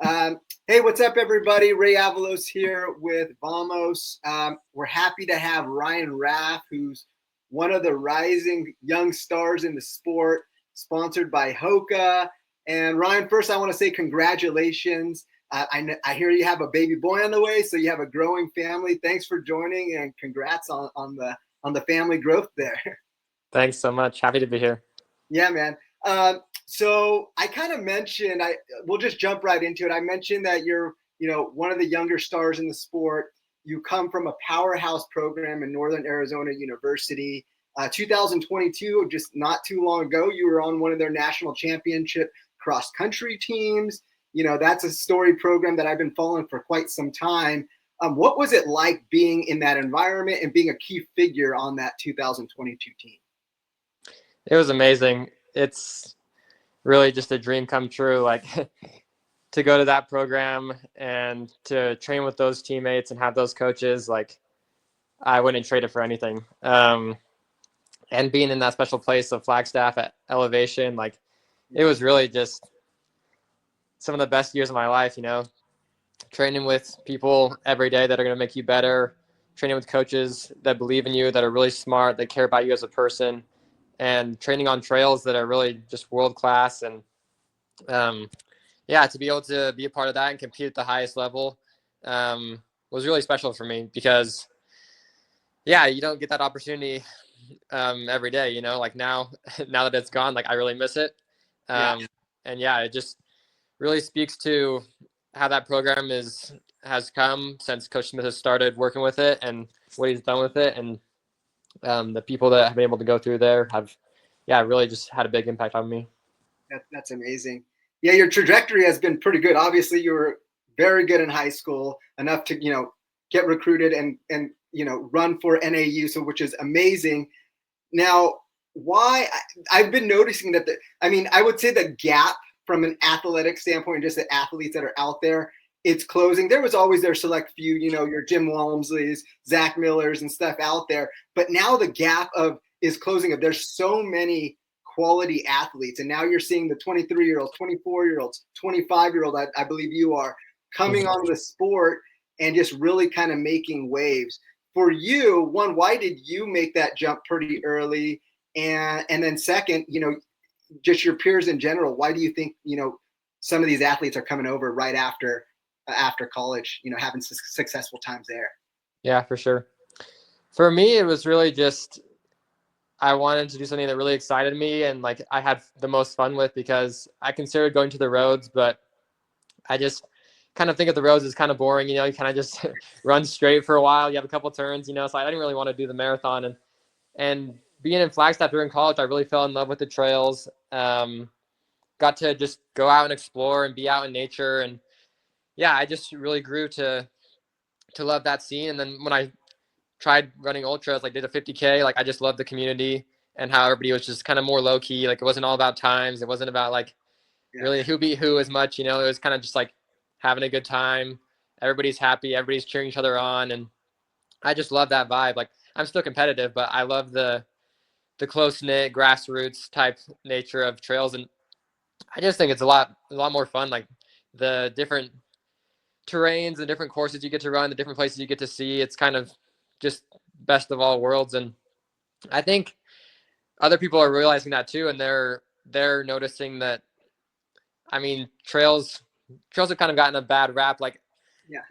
Hey, what's up, everybody? Ray Avalos here with Vamos. We're happy to have Ryan Raff, who's one of the rising young stars in the sport, sponsored by Hoka. And Ryan, first, I want to say congratulations. I hear you have a baby boy on the way, so you have a growing family. Thanks for joining, and congrats on the family growth there. Thanks so much. Happy to be here. Yeah, man. So I kind of mentioned, we'll just jump right into it. I mentioned that you're, one of the younger stars in the sport. You come from a powerhouse program in Northern Arizona University. 2022, just not too long ago, you were on one of their national championship cross country teams. That's a storied program that I've been following for quite some time. What was it like being in that environment and being a key figure on that 2022 team? It was amazing. It's really just a dream come true, like to go to that program and to train with those teammates and have those coaches. Like, I wouldn't trade it for anything. And being in that special place of Flagstaff at elevation, like, it was really just some of the best years of my life, training with people every day that are going to make you better, training with coaches that believe in you, that are really smart, that care about you as a person, and training on trails that are really just world class. And to be able to be a part of that and compete at the highest level was really special for me, because you don't get that opportunity every day, like now that it's gone, like, I really miss it. And it just really speaks to how that program has come since Coach Smith has started working with it and what he's done with it. And the people that have been able to go through there have, really just had a big impact on me. That's amazing. Yeah, your trajectory has been pretty good. Obviously, you were very good in high school, enough to, get recruited and run for NAU, so which is amazing. Now, why I've been noticing that I would say the gap from an athletic standpoint, just the athletes that are out there, it's closing. There was always their select few, your Jim Walmsleys, Zach Millers and stuff out there. But now the gap is closing. There's so many quality athletes. And now you're seeing the 23-year-olds, 24-year-olds, 25-year-old, I believe you are, coming on the sport and just really kind of making waves. For you, one, why did you make that jump pretty early? And then second, just your peers in general, why do you think, some of these athletes are coming over right after college, having successful times there? Yeah, for sure. For me, it was really just, I wanted to do something that really excited me and, like, I had the most fun with, because I considered going to the roads, but I just kind of think of the roads as kind of boring. You kind of just run straight for a while. You have a couple turns, so I didn't really want to do the marathon. And being in Flagstaff during college, I really fell in love with the trails. Got to just go out and explore and be out in nature. And I just really grew to love that scene. And then when I tried running ultras, like did a 50K, like, I just loved the community and how everybody was just kind of more low key. Like, it wasn't all about times. It wasn't about really who beat who as much, it was kind of just like having a good time. Everybody's happy. Everybody's cheering each other on. And I just love that vibe. Like, I'm still competitive, but I love the close-knit grassroots type nature of trails. And I just think it's a lot more fun. Like, the different terrains and different courses you get to run, the different places you get to see, it's kind of just best of all worlds. And I think other people are realizing that too, and they're noticing that. Trails have kind of gotten a bad rap,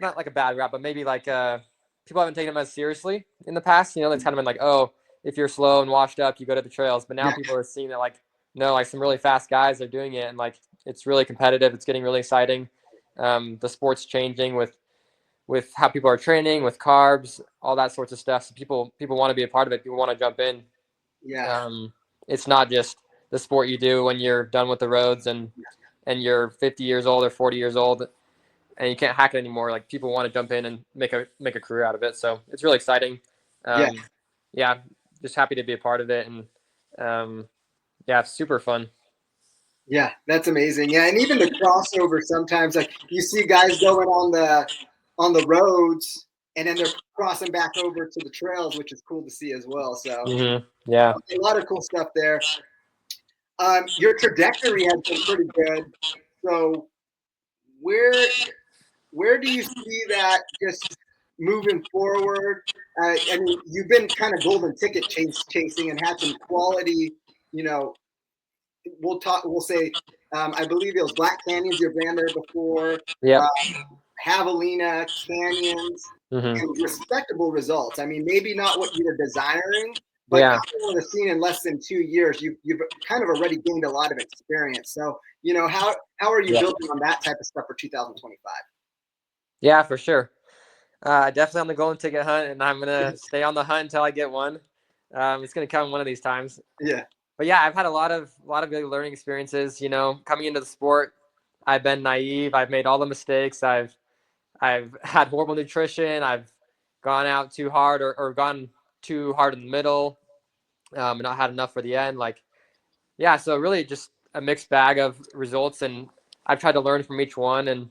not like a bad rap, but maybe like people haven't taken them as seriously in the past. It's kind of been like, oh, if you're slow and washed up, you go to the trails. But now people are seeing that, like, no, like, some really fast guys are doing it, and like, it's really competitive. It's getting really exciting. The sport's changing with how people are training, with carbs, all that sorts of stuff. So people want to be a part of it. People want to jump in. It's not just the sport you do when you're done with the roads and you're 50 years old or 40 years old and you can't hack it anymore. Like, people want to jump in and make a career out of it. So it's really exciting. Just happy to be a part of it. And it's super fun. Yeah, that's amazing. Yeah, and even the crossover sometimes, like, you see guys going on the roads and then they're crossing back over to the trails, which is cool to see as well. So a lot of cool stuff there. Your trajectory has been pretty good. So where where do you see that just moving forward? I mean, you've been kind of golden ticket chasing and had some quality, you know, we'll say, I believe it was Black Canyons, you ran there before, Yep. uh, Javelina, Canyons, Hmm. and respectable results. I mean, maybe not what you were desiring, but Yeah. coming on the scene in less than 2 years, you've kind of already gained a lot of experience. So, how are you Yeah. building on that type of stuff for 2025? Yeah, for sure. Definitely on the golden ticket hunt, and I'm gonna stay on the hunt until I get one. It's gonna come one of these times. Yeah. But yeah, I've had a lot of good learning experiences. Coming into the sport, I've been naive. I've made all the mistakes. I've had horrible nutrition. I've gone out too hard or gone too hard in the middle, and not had enough for the end. Like, yeah, so really just a mixed bag of results, and I've tried to learn from each one and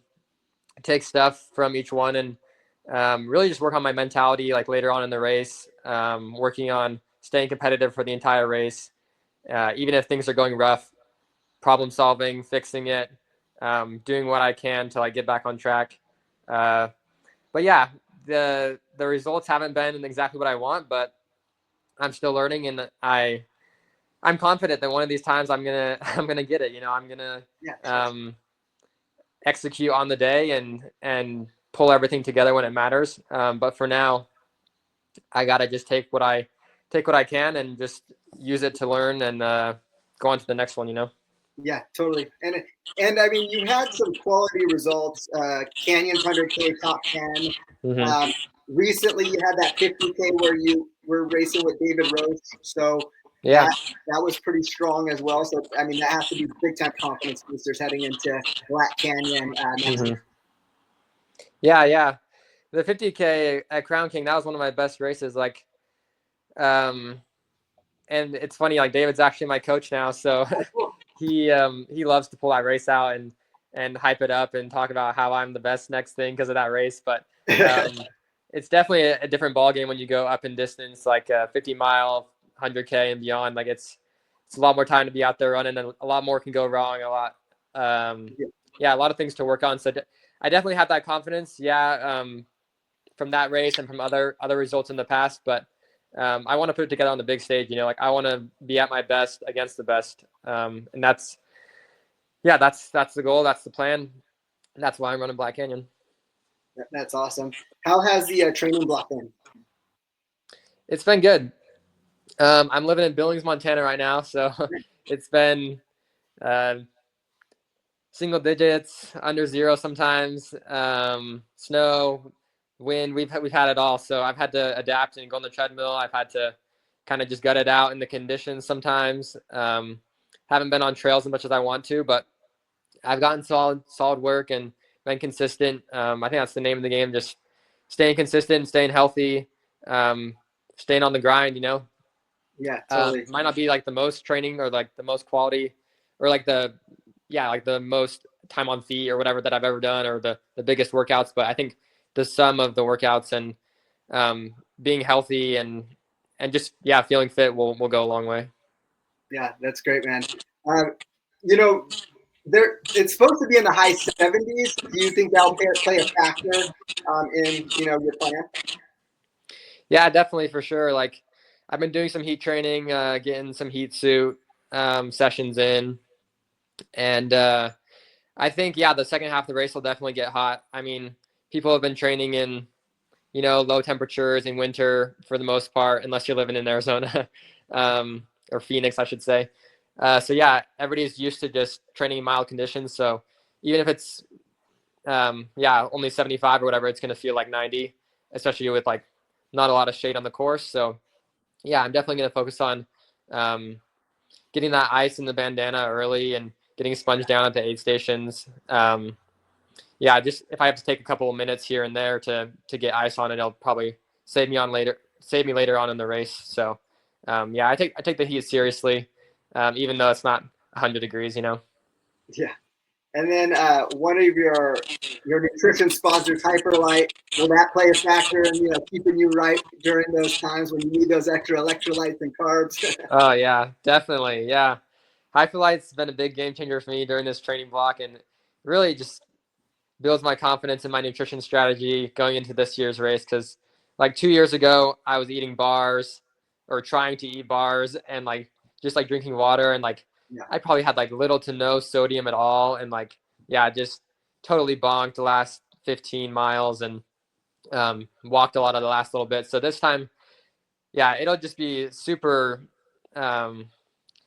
take stuff from each one, and really just work on my mentality like later on in the race, working on staying competitive for the entire race, even if things are going rough, problem solving, fixing it, doing what I can till I get back on track. Uh, but yeah, the results haven't been exactly what I want, but I'm still learning, and I'm confident that one of these times I'm gonna I'm gonna get it. I'm gonna Yeah. Sure. um, execute on the day and pull everything together when it matters. But for now, I gotta just take what I can and just use it to learn and go on to the next one. Yeah, totally. And I mean, you had some quality results. Canyons 100K top 10. Hmm. Um, Recently, you had that 50K where you were racing with David Roche. So Yeah. that was pretty strong as well. So I mean, that has to be big time confidence boosters heading into Black Canyon next Hmm. year. Yeah, yeah. The 50K at Crown King, that was one of my best races. Like, um, and it's funny. Like David's actually my coach now, so Oh, cool. he loves to pull that race out and hype it up and talk about how I'm the best next thing because of that race. But it's definitely a different ball game when you go up in distance, like 50-mile, 100K and beyond. Like it's a lot more time to be out there running, and a lot more can go wrong. Yeah, Yeah, a lot of things to work on. So I definitely have that confidence. Yeah, from that race and from other results in the past, but I want to put it together on the big stage. Like I want to be at my best against the best, and that's the goal. That's the plan. And that's why I'm running Black Canyon. that's awesome. How has the training block been? It's been good. I'm living in Billings, Montana right now, so it's been uh, single digits, under zero sometimes, snow, wind. We've had it all. So I've had to adapt and go on the treadmill. I've had to kind of just gut it out in the conditions sometimes. Haven't been on trails as much as I want to, but I've gotten solid work and been consistent. I think that's the name of the game. Just staying consistent, staying healthy, um, staying on the grind. Yeah, totally. Might not be like the most training or like the most quality or like the most time on feet or whatever that I've ever done or the biggest workouts, but I think the sum of the workouts and being healthy and just feeling fit will go a long way. Yeah, that's great, man. Um, you know, it's supposed to be in the high 70s. Do you think that'll play a factor in your plan? Yeah, definitely for sure. Like I've been doing some heat training, getting some heat suit sessions in, and I think the second half of the race will definitely get hot. I mean, people have been training in low temperatures in winter for the most part, unless you're living in Arizona or Phoenix, I should say. So yeah, everybody's used to just training in mild conditions. So even if it's only 75 or whatever, it's going to feel like 90, especially with like not a lot of shade on the course. So yeah, I'm definitely going to focus on getting that ice in the bandana early and getting sponged down at the aid stations. Just if I have to take a couple of minutes here and there to get ice on it, it'll probably save me later on in the race. So I take the heat seriously, even though it's not 100 degrees. Yeah. And then one of your nutrition sponsors, Hyperlight, will that play a factor in keeping you right during those times when you need those extra electrolytes and carbs? Oh yeah, definitely. Yeah, Hyperlight's been a big game changer for me during this training block, and really just builds my confidence in my nutrition strategy going into this year's race. Because like 2 years ago, I was eating bars or trying to eat bars and like just like drinking water, and like Yeah. I probably had like little to no sodium at all, and like yeah, just totally bonked the last 15 miles and walked a lot of the last little bit. So this time, yeah, it'll just be super um,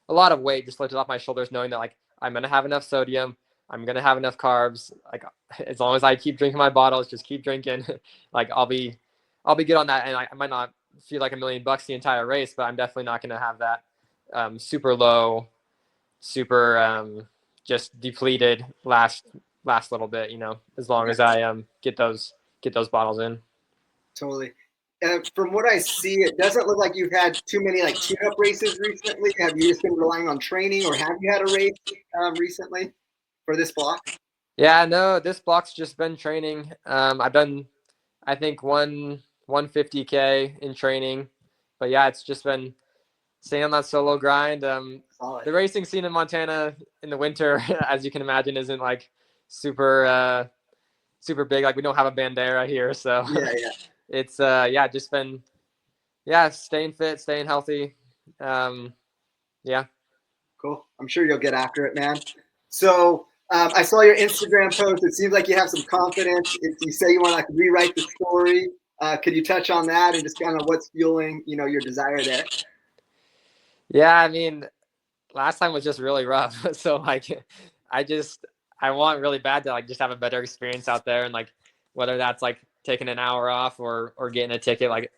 a lot of weight just lifted off my shoulders, knowing that like I'm gonna have enough sodium, I'm gonna have enough carbs. Like as long as I keep drinking my bottles, just keep drinking, like I'll be good on that. And I might not feel like $1,000,000 the entire race, but I'm definitely not gonna have that super low, super just depleted last little bit. As long Yeah. as I get those bottles in. Totally. From what I see, it doesn't look like you've had too many like tune-up races recently. Have you just been relying on training, or have you had a race recently for this block? Yeah, no, this block's just been training. I've done, I think, 150K in training, but yeah, it's just been staying on that solo grind. Solid. The racing scene in Montana in the winter, as you can imagine, isn't like super super big. Like we don't have a bandera here, so Yeah, yeah. it's yeah, just been staying fit, staying healthy. Yeah. Cool. I'm sure you'll get after it, man. So I saw your Instagram post. It seems like you have some confidence. You say you want to like rewrite the story. Could you touch on that and just kind of what's fueling, your desire there? Yeah, I mean, last time was just really rough. So like, I just I want really bad to like just have a better experience out there, and like whether that's like taking an hour off or getting a ticket. Like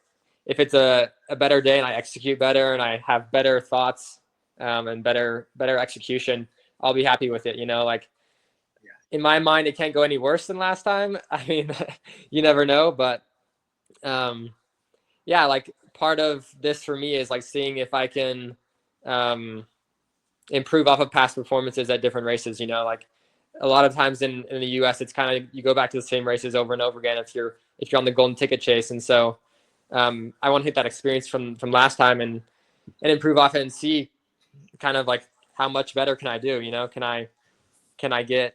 if it's a better day and I execute better and I have better thoughts and better execution, I'll be happy with it. Like in my mind, it can't go any worse than last time. I mean, you never know, but yeah, like part of this for me is like seeing if I can um, improve off of past performances at different races. Like a lot of times in the U.S., it's kind of you go back to the same races over and over again if you're on the golden ticket chase, and so I want to hit that experience from last time and improve off it and see kind of like how much better can I do. Can I get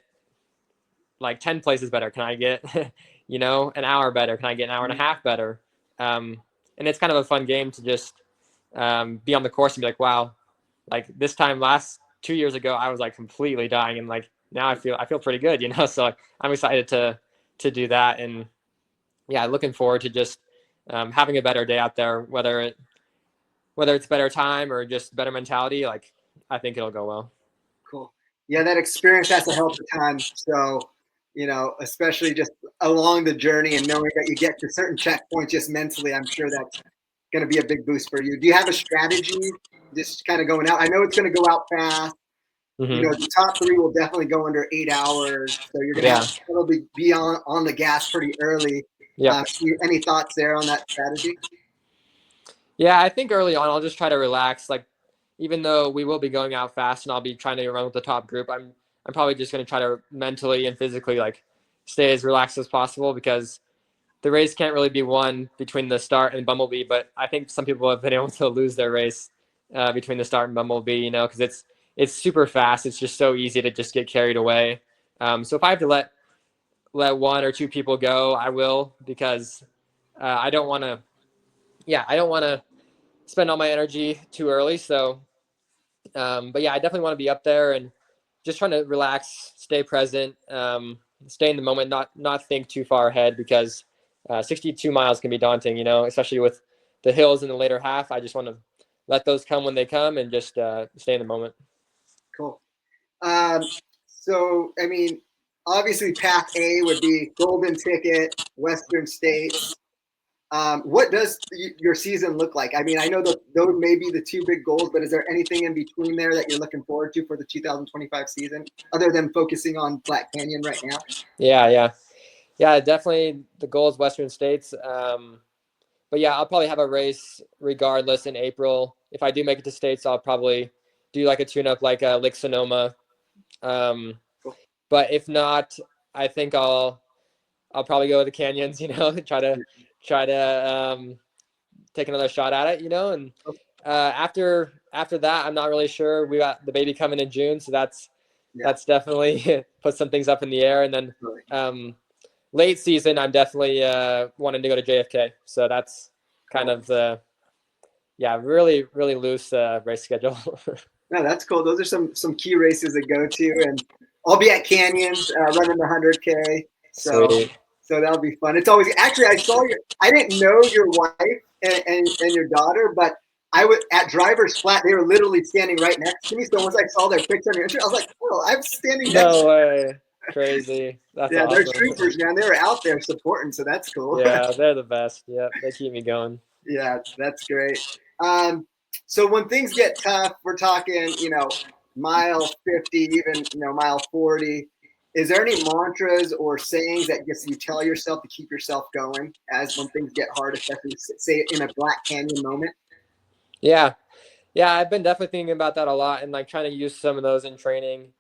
like 10 places better? Can I get an hour better? Can I get an hour and a half better? And it's kind of a fun game to just be on the course and be like, wow, like this time last 2 years ago, I was like completely dying, and like now I feel pretty good, So I'm excited to do that, and yeah, looking forward to just having a better day out there, whether it's better time or just better mentality. Like I think it'll go well. Cool. Yeah, that experience has to help a ton. So, especially just along the journey and knowing that you get to certain checkpoints just mentally, I'm sure that's going to be a big boost for you. Do you have a strategy just kind of going out? I know it's going to go out fast. Mm-hmm. The top three will definitely go under 8 hours. So you're going to Yeah. have to probably be on the gas pretty early. Yeah. Any thoughts there on that strategy? Yeah, I think early on I'll just try to relax. Like, even though we will be going out fast and I'll be trying to run with the top group, I'm probably just going to try to mentally and physically like stay as relaxed as possible, because the race can't really be won between the start and Bumblebee. But I think some people have been able to lose their race between the start and Bumblebee, because it's super fast. It's just so easy to just get carried away. So if I have to let one or two people go, I will, because I don't want to. Yeah, I don't want to spend all my energy too early. So, but yeah, I definitely want to be up there and just trying to relax, stay present, stay in the moment, not think too far ahead, because 62 miles can be daunting, especially with the hills in the later half. I just want to let those come when they come and just stay in the moment. Cool. So, I mean, obviously, path A would be golden ticket, Western States. What does your season look like? I mean, I know that those may be the two big goals, but is there anything in between there that you're looking forward to for the 2025 season, other than focusing on Black Canyon right now? Yeah, definitely the goal is Western States. But yeah, I'll probably have a race regardless in April. If I do make it to States, I'll probably do like a tune-up like Lake Sonoma. Cool. But if not, I think I'll probably go with the canyons. Try to take another shot at it. And after that, I'm not really sure. We got the baby coming in June, so that's Yeah. that's definitely put some things up in the air. And then Really. late season, I'm definitely wanting to go to JFK. So that's kind Cool. of the really really loose race schedule. No, that's cool. Those are some key races to go to, and I'll be at Canyons running the 100K. Sweet. So that'll be fun. It's always actually I didn't know your wife and your daughter, but I was at Driver's Flat. They were literally standing right next to me. So once I saw their picture on your Instagram, I was like, oh, I'm standing next. No way. Crazy. That's Yeah, they're awesome. troopers, man. They were out there supporting, so that's cool. Yeah, they're the best. Yeah, they keep me going. Yeah, that's great. So when things get tough, we're talking, mile 50, even, mile 40. Is there any mantras or sayings that just you tell yourself to keep yourself going as when things get hard, especially say in a Black Canyon moment? Yeah. Yeah, I've been definitely thinking about that a lot and like trying to use some of those in training.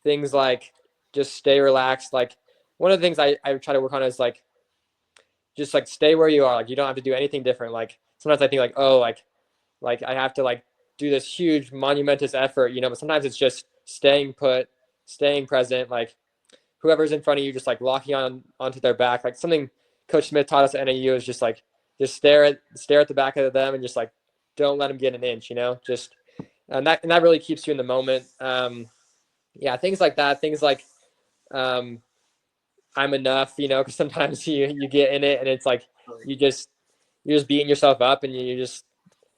Things like just stay relaxed. Like one of the things I try to work on is like just like stay where you are. Like you don't have to do anything different. Like sometimes I think like, oh, like I have to like do this huge monumentous effort, but sometimes it's just staying put, staying present, like whoever's in front of you, just like locking onto their back. Like something Coach Smith taught us at NAU is just like, just stare at the back of them and just like, don't let them get an inch, just, and that really keeps you in the moment. Yeah, things like that, things like, I'm enough, because sometimes you get in it and it's like, you just, you're just beating yourself up and you're just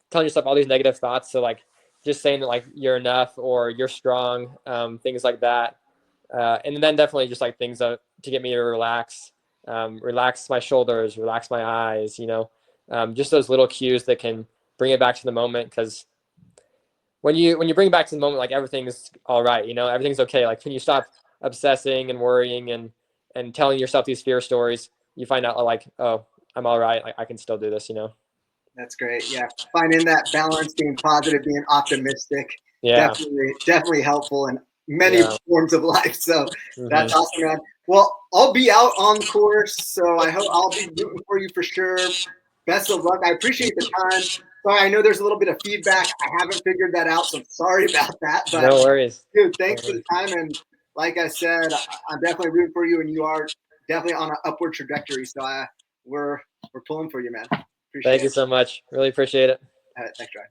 telling yourself all these negative thoughts. So like just saying that like you're enough or you're strong, things like that. And then definitely just like things to get me to relax, relax my shoulders, relax my eyes, just those little cues that can bring it back to the moment. Because when you bring it back to the moment, like everything's all right, everything's okay. Like when you stop obsessing and worrying and telling yourself these fear stories, you find out like, oh, I'm all right. Like I can still do this. That's great. Yeah. Finding that balance, being positive, being optimistic, Yeah. definitely helpful in many Yeah. forms of life. So Hmm. that's awesome, man. Well, I'll be out on course, so I hope I'll be rooting for you for sure. Best of luck. I appreciate the time. Sorry, I know there's a little bit of feedback. I haven't figured that out, so sorry about that. But No worries. dude, No thanks for the worries. time. And like I said, I'm definitely rooting for you, and you are definitely on an upward trajectory. So we're pulling for you, man. Appreciate Thank it. you so much. Really appreciate it. Thanks, Ryan.